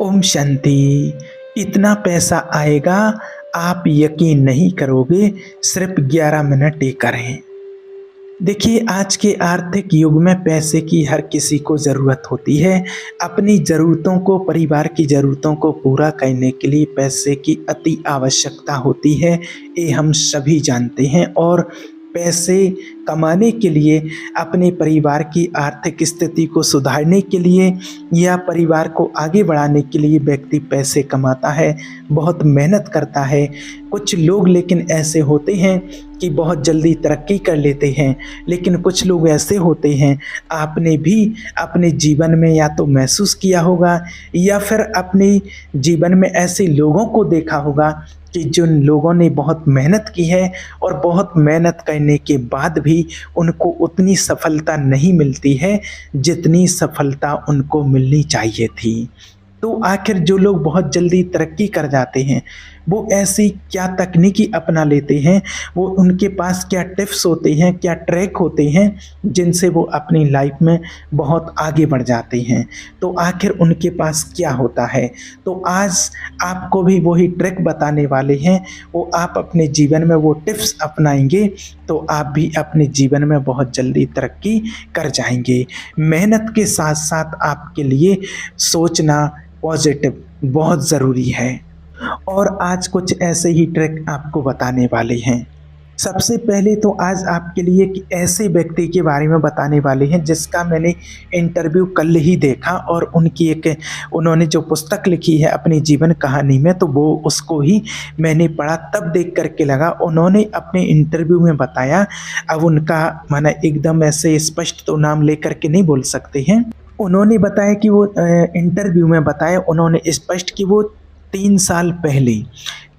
ओम शांति। इतना पैसा आएगा, आप यकीन नहीं करोगे। सिर्फ 11 मिनट ही करें। देखिए, आज के आर्थिक युग में पैसे की हर किसी को ज़रूरत होती है। अपनी ज़रूरतों को, परिवार की ज़रूरतों को पूरा करने के लिए पैसे की अति आवश्यकता होती है, ये हम सभी जानते हैं। और पैसे कमाने के लिए, अपने परिवार की आर्थिक स्थिति को सुधारने के लिए या परिवार को आगे बढ़ाने के लिए व्यक्ति पैसे कमाता है, बहुत मेहनत करता है। कुछ लोग लेकिन ऐसे होते हैं कि बहुत जल्दी तरक्की कर लेते हैं, लेकिन कुछ लोग ऐसे होते हैं, आपने भी अपने जीवन में या तो महसूस किया होगा या फिर अपने जीवन में ऐसे लोगों को देखा होगा कि जिन लोगों ने बहुत मेहनत की है और बहुत मेहनत करने के बाद भी उनको उतनी सफलता नहीं मिलती है जितनी सफलता उनको मिलनी चाहिए थी। तो आखिर जो लोग बहुत जल्दी तरक्की कर जाते हैं, वो ऐसी क्या तकनीकी अपना लेते हैं, वो उनके पास क्या टिप्स होते हैं, क्या ट्रैक होते हैं जिनसे वो अपनी लाइफ में बहुत आगे बढ़ जाते हैं। तो आखिर उनके पास क्या होता है, तो आज आपको भी वही ट्रैक बताने वाले हैं। वो आप अपने जीवन में वो टिप्स अपनाएंगे तो आप भी अपने जीवन में बहुत जल्दी तरक्की कर जाएंगे। मेहनत के साथ साथ आपके लिए सोचना पॉजिटिव बहुत ज़रूरी है। और आज कुछ ऐसे ही ट्रिक आपको बताने वाले हैं। सबसे पहले तो आज आपके लिए एक ऐसे व्यक्ति के बारे में बताने वाले हैं जिसका मैंने इंटरव्यू कल ही देखा, और उन्होंने जो पुस्तक लिखी है अपनी जीवन कहानी में, तो वो उसको ही मैंने पढ़ा। तब देख करके लगा, उन्होंने अपने इंटरव्यू में बताया। अब उनका माना एकदम ऐसे स्पष्ट तो नाम लेकर के नहीं बोल सकते हैं। उन्होंने बताया कि वो इंटरव्यू में बताया उन्होंने स्पष्ट कि वो 3 साल पहले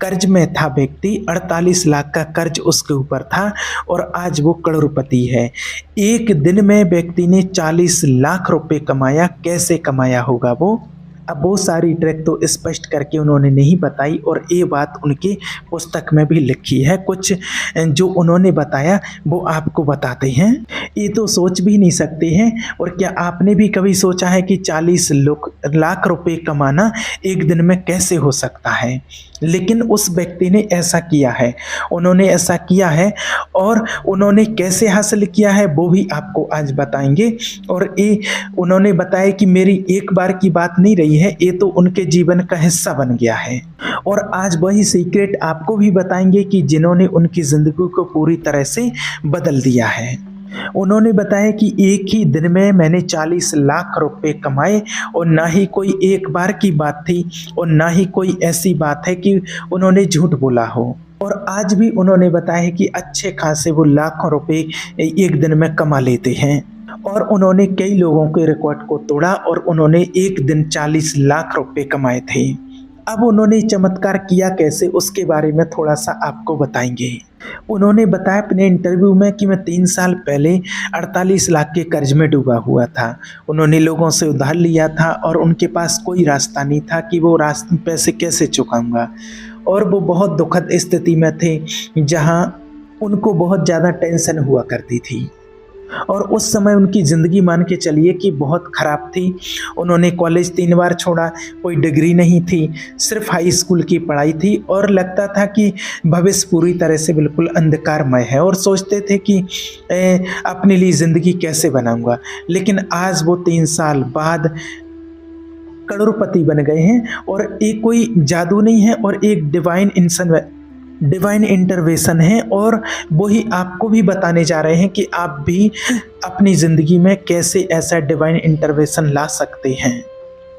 कर्ज में था व्यक्ति। 48 लाख का कर्ज उसके ऊपर था और आज वो करोड़पति है। एक दिन में व्यक्ति ने 40 लाख रुपए कमाया। कैसे कमाया होगा वो? अब वो सारी ट्रिक तो स्पष्ट करके उन्होंने नहीं बताई, और ये बात उनकी पुस्तक में भी लिखी है। कुछ जो उन्होंने बताया वो आपको बताते हैं। ये तो सोच भी नहीं सकते हैं। और क्या आपने भी कभी सोचा है कि 40 लाख रुपए कमाना एक दिन में कैसे हो सकता है? लेकिन उस व्यक्ति ने ऐसा किया है, उन्होंने ऐसा किया है, और उन्होंने कैसे हासिल किया है वो भी आपको आज बताएंगे। और ये उन्होंने बताया कि मेरी एक बार की बात नहीं रही है, ये तो उनके जीवन का हिस्सा बन गया है। और आज वही सीक्रेट आपको भी बताएंगे कि जिन्होंने उनकी ज़िंदगी को पूरी तरह से बदल दिया है। उन्होंने बताया कि एक ही दिन में मैंने 40 लाख रुपए कमाए, और ना ही कोई एक बार की बात थी और ना ही कोई ऐसी बात है कि उन्होंने झूठ बोला हो। और आज भी उन्होंने बताया कि अच्छे खासे वो लाखों रुपए एक दिन में कमा लेते हैं। और उन्होंने कई लोगों के रिकॉर्ड को तोड़ा और उन्होंने एक दिन 40 लाख रुपए कमाए थे। अब उन्होंने चमत्कार किया कैसे, उसके बारे में थोड़ा सा आपको बताएंगे। उन्होंने बताया अपने इंटरव्यू में कि मैं 3 साल पहले 48 लाख के कर्ज में डूबा हुआ था। उन्होंने लोगों से उधार लिया था और उनके पास कोई रास्ता नहीं था कि वो पैसे कैसे चुकाऊंगा। और वो बहुत दुखद स्थिति में थे जहां उनको बहुत ज़्यादा टेंशन हुआ करती थी। और उस समय उनकी ज़िंदगी मान के चलिए कि बहुत ख़राब थी। उन्होंने कॉलेज 3 बार छोड़ा, कोई डिग्री नहीं थी, सिर्फ हाई स्कूल की पढ़ाई थी, और लगता था कि भविष्य पूरी तरह से बिल्कुल अंधकारमय है, और सोचते थे कि अपने लिए ज़िंदगी कैसे बनाऊंगा। लेकिन आज वो 3 साल बाद करोड़पति बन गए हैं। और एक कोई जादू नहीं है, और एक डिवाइन इंटरवेंशन है, और वही आपको भी बताने जा रहे हैं कि आप भी अपनी ज़िंदगी में कैसे ऐसा डिवाइन इंटरवेंशन ला सकते हैं।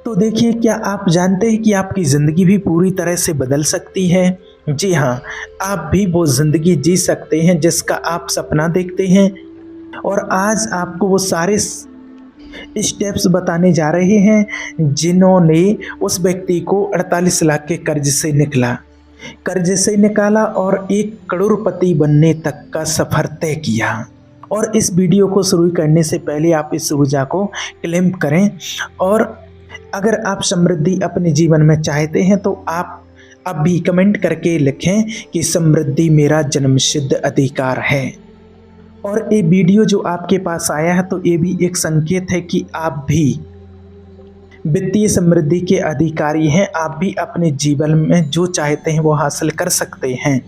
तो देखिए, क्या आप जानते हैं कि आपकी ज़िंदगी भी पूरी तरह से बदल सकती है? जी हाँ, आप भी वो ज़िंदगी जी सकते हैं जिसका आप सपना देखते हैं। और आज आपको वो सारे स्टेप्स बताने जा रहे हैं जिन्होंने उस व्यक्ति को 48 लाख के कर्ज से निकाला और 1 करोड़पति बनने तक का सफर तय किया। और इस वीडियो को शुरू करने से पहले आप इस ऊर्जा को क्लेम करें। और अगर आप समृद्धि अपने जीवन में चाहते हैं तो आप अभी कमेंट करके लिखें कि समृद्धि मेरा जन्मसिद्ध अधिकार है। और ये वीडियो जो आपके पास आया है तो ये भी एक संकेत है कि आप भी वित्तीय समृद्धि के अधिकारी हैं। आप भी अपने जीवन में जो चाहते हैं वो हासिल कर सकते हैं,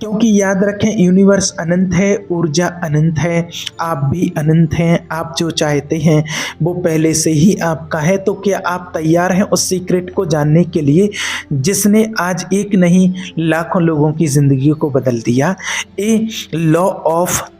क्योंकि याद रखें यूनिवर्स अनंत है, ऊर्जा अनंत है, आप भी अनंत हैं। आप जो चाहते हैं वो पहले से ही आपका है। तो क्या आप तैयार हैं उस सीक्रेट को जानने के लिए जिसने आज एक नहीं लाखों लोगों की ज़िंदगी को बदल दिया? ये लॉ ऑफ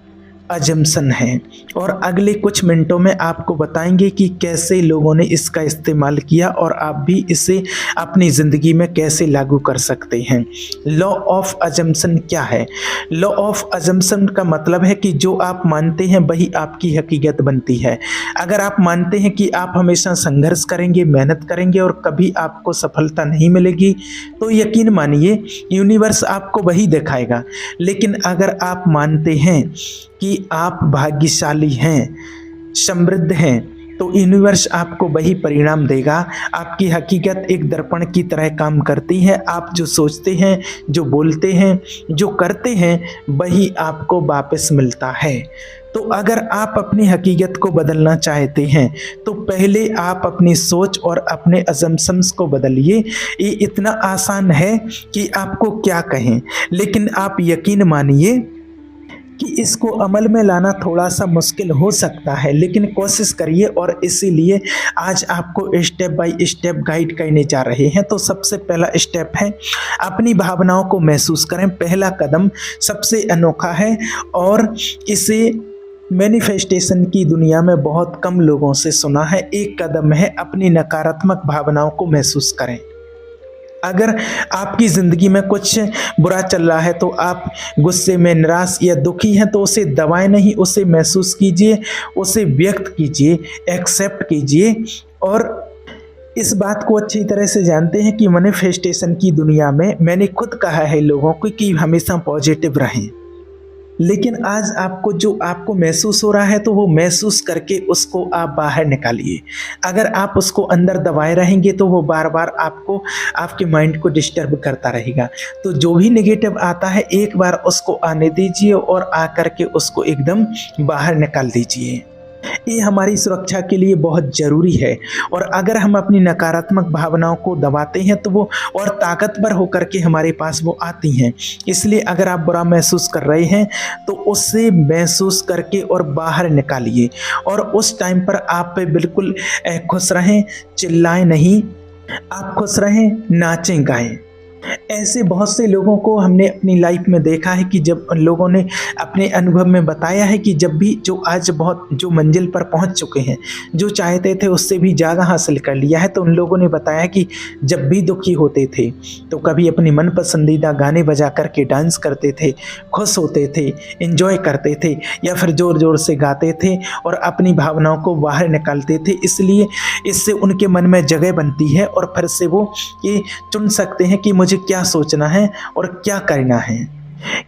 अजम्पशन है, और अगले कुछ मिनटों में आपको बताएंगे कि कैसे लोगों ने इसका इस्तेमाल किया और आप भी इसे अपनी ज़िंदगी में कैसे लागू कर सकते हैं। लॉ ऑफ अजम्पशन क्या है? लॉ ऑफ अजम्पशन का मतलब है कि जो आप मानते हैं वही आपकी हकीकत बनती है। अगर आप मानते हैं कि आप हमेशा संघर्ष करेंगे, मेहनत करेंगे और कभी आपको सफलता नहीं मिलेगी, तो यकीन मानिए यूनिवर्स आपको वही दिखाएगा। लेकिन अगर आप मानते हैं कि आप भाग्यशाली हैं, समृद्ध हैं, तो यूनिवर्स आपको वही परिणाम देगा। आपकी हकीकत एक दर्पण की तरह काम करती है। आप जो सोचते हैं, जो बोलते हैं, जो करते हैं, वही आपको वापस मिलता है। तो अगर आप अपनी हकीकत को बदलना चाहते हैं तो पहले आप अपनी सोच और अपने अजम्पशंस को बदलिए। ये इतना आसान है कि आपको क्या कहें, लेकिन आप यकीन मानिए कि इसको अमल में लाना थोड़ा सा मुश्किल हो सकता है, लेकिन कोशिश करिए। और इसीलिए आज आपको स्टेप बाय स्टेप गाइड करने जा रहे हैं। तो सबसे पहला स्टेप है अपनी भावनाओं को महसूस करें। पहला कदम सबसे अनोखा है और इसे मैनिफेस्टेशन की दुनिया में बहुत कम लोगों से सुना है। एक कदम है अपनी नकारात्मक भावनाओं को महसूस करें। अगर आपकी ज़िंदगी में कुछ बुरा चल रहा है तो आप गुस्से में, निराश या दुखी हैं, तो उसे दबाएं नहीं, उसे महसूस कीजिए, उसे व्यक्त कीजिए, एक्सेप्ट कीजिए। और इस बात को अच्छी तरह से जानते हैं कि मैनिफेस्टेशन की दुनिया में मैंने खुद कहा है लोगों को कि हमेशा पॉजिटिव रहें, लेकिन आज आपको महसूस हो रहा है तो वो महसूस करके उसको आप बाहर निकालिए। अगर आप उसको अंदर दबाए रहेंगे तो वो बार बार आपको, आपके माइंड को डिस्टर्ब करता रहेगा। तो जो भी नेगेटिव आता है एक बार उसको आने दीजिए और आकर के उसको एकदम बाहर निकाल दीजिए। ये हमारी सुरक्षा के लिए बहुत ज़रूरी है। और अगर हम अपनी नकारात्मक भावनाओं को दबाते हैं तो वो और ताकतवर होकर के हमारे पास वो आती हैं। इसलिए अगर आप बुरा महसूस कर रहे हैं तो उससे महसूस करके और बाहर निकालिए। और उस टाइम पर आप पे बिल्कुल खुश रहें, चिल्लाएं नहीं, आप खुश रहें, नाचें गाएं। ऐसे बहुत से लोगों को हमने अपनी लाइफ में देखा है कि जब लोगों ने अपने अनुभव में बताया है कि जब भी जो मंजिल पर पहुंच चुके हैं, जो चाहते थे उससे भी ज़्यादा हासिल कर लिया है, तो उन लोगों ने बताया कि जब भी दुखी होते थे तो कभी अपनी मन पसंदीदा गाने बजा करके डांस करते थे, खुश होते थे, एंजॉय करते थे, या फिर ज़ोर ज़ोर से गाते थे और अपनी भावनाओं को बाहर निकालते थे। इसलिए इससे उनके मन में जगह बनती है और फिर से वो ये चुन सकते हैं कि मुझे क्या सोचना है और क्या करना है।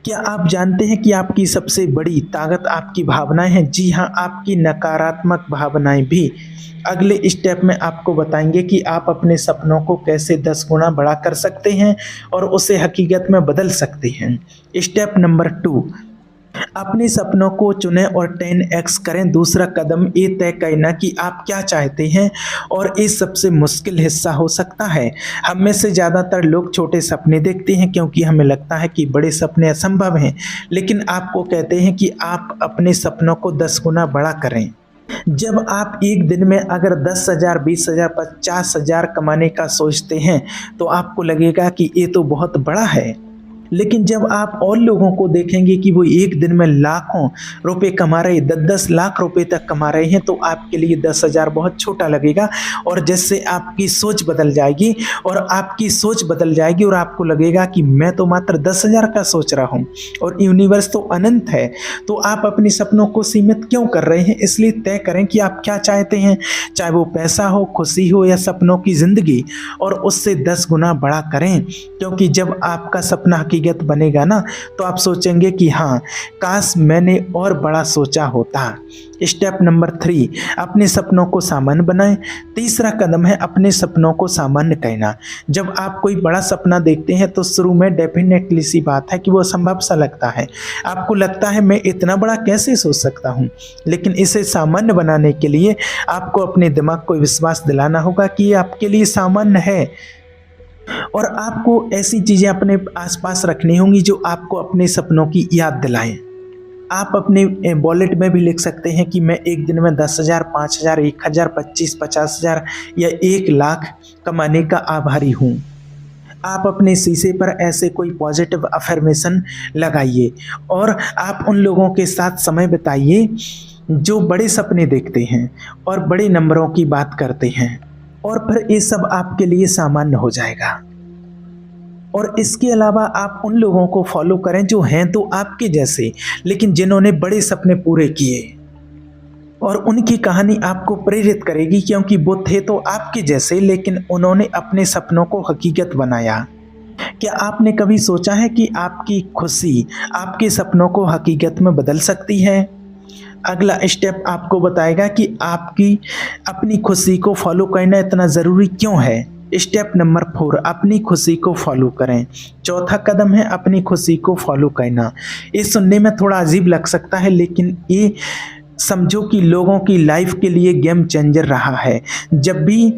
क्या आप जानते हैं कि आपकी सबसे बड़ी ताकत आपकी भावनाएं हैं? जी हाँ, आपकी नकारात्मक भावनाएं भी। अगले स्टेप में आपको बताएंगे कि आप अपने सपनों को कैसे 10 गुना बड़ा कर सकते हैं और उसे हकीकत में बदल सकते हैं। स्टेप नंबर 2, अपने सपनों को चुनें और 10x करें। दूसरा कदम ये तय करना कि आप क्या चाहते हैं, और ये सबसे मुश्किल हिस्सा हो सकता है। हम में से ज़्यादातर लोग छोटे सपने देखते हैं क्योंकि हमें लगता है कि बड़े सपने असंभव हैं, लेकिन आपको कहते हैं कि आप अपने सपनों को 10 गुना बड़ा करें। जब आप एक दिन में अगर 10,000, 20,000, 50,000 कमाने का सोचते हैं तो आपको लगेगा कि ये तो बहुत बड़ा है, लेकिन जब आप और लोगों को देखेंगे कि वो एक दिन में लाखों रुपए कमा रहे, 10-10 लाख रुपए तक कमा रहे हैं, तो आपके लिए 10,000 बहुत छोटा लगेगा। और जैसे आपकी सोच बदल जाएगी और आपको लगेगा कि मैं तो मात्र 10,000 का सोच रहा हूँ और यूनिवर्स तो अनंत है, तो आप अपने सपनों को सीमित क्यों कर रहे हैं? इसलिए तय करें कि आप क्या चाहते हैं, चाहे वो पैसा हो, खुशी हो या सपनों की ज़िंदगी, और उससे 10 गुना बड़ा करें। क्योंकि जब आपका सपना हकीकत बनेगा ना, तो आप सोचेंगे कि हाँ, काश मैंने और बड़ा सोचा होता। स्टेप नंबर 3, अपने सपनों को सामान्य बनाएं। तीसरा कदम है अपने सपनों को सामान्य कहना। जब आप कोई बड़ा सपना देखते हैं तो शुरू में डेफिनेटली सी बात है कि वो असंभव सा लगता है। आपको लगता है मैं इतना बड़ा कैसे सोच सकता हूँ, लेकिन इसे सामान्य बनाने के लिए आपको अपने दिमाग को विश्वास दिलाना होगा कि ये आपके लिए सामान्य है। और आपको ऐसी चीज़ें अपने आसपास रखनी होंगी जो आपको अपने सपनों की याद दिलाएं। आप अपने वॉलेट में भी लिख सकते हैं कि मैं एक दिन में 10,000, 5,000, 1,000, 25, 50,000 या 1,00,000 कमाने का आभारी हूँ। आप अपने शीशे पर ऐसे कोई पॉजिटिव अफर्मेशन लगाइए और आप उन लोगों के साथ समय बिताइए जो बड़े सपने देखते हैं और बड़े नंबरों की बात करते हैं, और फिर ये सब आपके लिए सामान्य हो जाएगा। और इसके अलावा आप उन लोगों को फॉलो करें जो हैं तो आपके जैसे, लेकिन जिन्होंने बड़े सपने पूरे किए, और उनकी कहानी आपको प्रेरित करेगी क्योंकि वो थे तो आपके जैसे, लेकिन उन्होंने अपने सपनों को हकीकत बनाया। क्या आपने कभी सोचा है कि आपकी खुशी आपके सपनों को हकीकत में बदल सकती है? अगला स्टेप आपको बताएगा कि आपकी अपनी खुशी को फॉलो करना इतना ज़रूरी क्यों है। स्टेप नंबर 4, अपनी खुशी को फॉलो करें। चौथा कदम है अपनी खुशी को फॉलो करना। ये सुनने में थोड़ा अजीब लग सकता है, लेकिन ये समझो कि लोगों की लाइफ के लिए गेम चेंजर रहा है। जब भी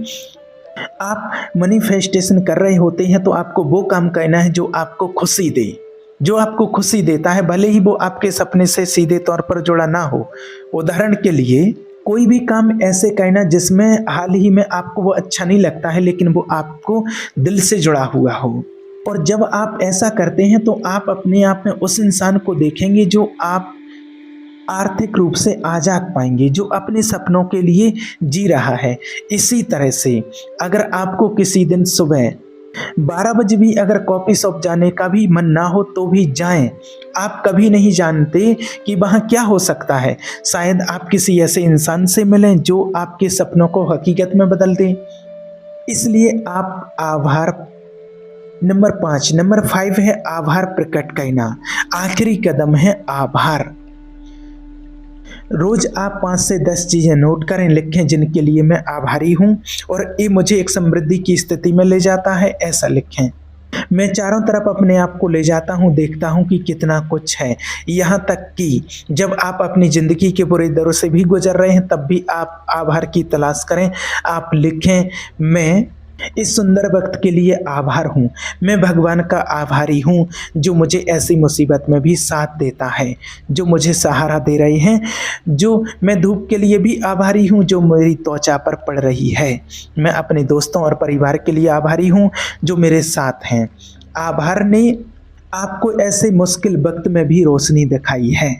आप मैनिफेस्टेशन कर रहे होते हैं तो आपको वो काम करना है जो आपको खुशी दे, जो आपको खुशी देता है, भले ही वो आपके सपने से सीधे तौर पर जुड़ा ना हो। उदाहरण के लिए कोई भी काम ऐसे करना जिसमें हाल ही में आपको वो अच्छा नहीं लगता है, लेकिन वो आपको दिल से जुड़ा हुआ हो। और जब आप ऐसा करते हैं तो आप अपने आप में उस इंसान को देखेंगे जो आप आर्थिक रूप से आज़ाद पाएंगे, जो अपने सपनों के लिए जी रहा है। इसी तरह से अगर आपको किसी दिन सुबह 12 बजे भी अगर कॉफ़ी शॉप जाने का भी मन ना हो तो भी जाएं। आप कभी नहीं जानते कि वहाँ क्या हो सकता है। शायद आप किसी ऐसे इंसान से मिलें जो आपके सपनों को हकीकत में बदल दे। इसलिए आप आभार नंबर 5 है आभार प्रकट करना। आखिरी कदम है आभार। रोज आप 5 से 10 चीज़ें नोट करें, लिखें जिनके लिए मैं आभारी हूँ और ये मुझे एक समृद्धि की स्थिति में ले जाता है, ऐसा लिखें। मैं चारों तरफ अपने आप को ले जाता हूँ, देखता हूँ कि कितना कुछ है। यहाँ तक कि जब आप अपनी ज़िंदगी के बुरे दौर से भी गुजर रहे हैं तब भी आप आभार की तलाश करें। आप लिखें, मैं इस सुंदर वक्त के लिए आभार हूँ। मैं भगवान का आभारी हूँ जो मुझे ऐसी मुसीबत में भी साथ देता है, जो मुझे सहारा दे रहे हैं। जो मैं धूप के लिए भी आभारी हूँ जो मेरी त्वचा पर पड़ रही है। मैं अपने दोस्तों और परिवार के लिए आभारी हूँ जो मेरे साथ हैं। आभार ने आपको ऐसे मुश्किल वक्त में भी रोशनी दिखाई है,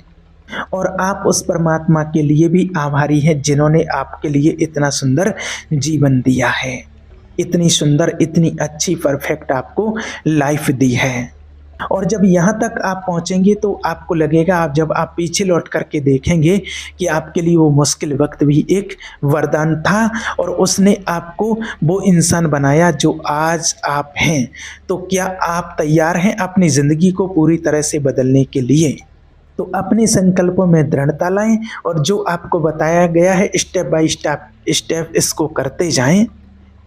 और आप उस परमात्मा के लिए भी आभारी हैं जिन्होंने आपके लिए इतना सुंदर जीवन दिया है, इतनी सुंदर, इतनी अच्छी, परफेक्ट आपको लाइफ दी है। और जब यहाँ तक आप पहुँचेंगे तो आपको लगेगा, आप जब आप पीछे लौट करके देखेंगे कि आपके लिए वो मुश्किल वक्त भी एक वरदान था और उसने आपको वो इंसान बनाया जो आज आप हैं। तो क्या आप तैयार हैं अपनी ज़िंदगी को पूरी तरह से बदलने के लिए? तो अपने संकल्पों में दृढ़ता लाएं और जो आपको बताया गया है स्टेप बाय स्टेप इसको करते जाएं।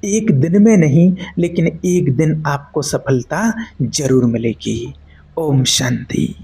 एक दिन में नहीं, लेकिन एक दिन आपको सफलता जरूर मिलेगी। ओम शांति।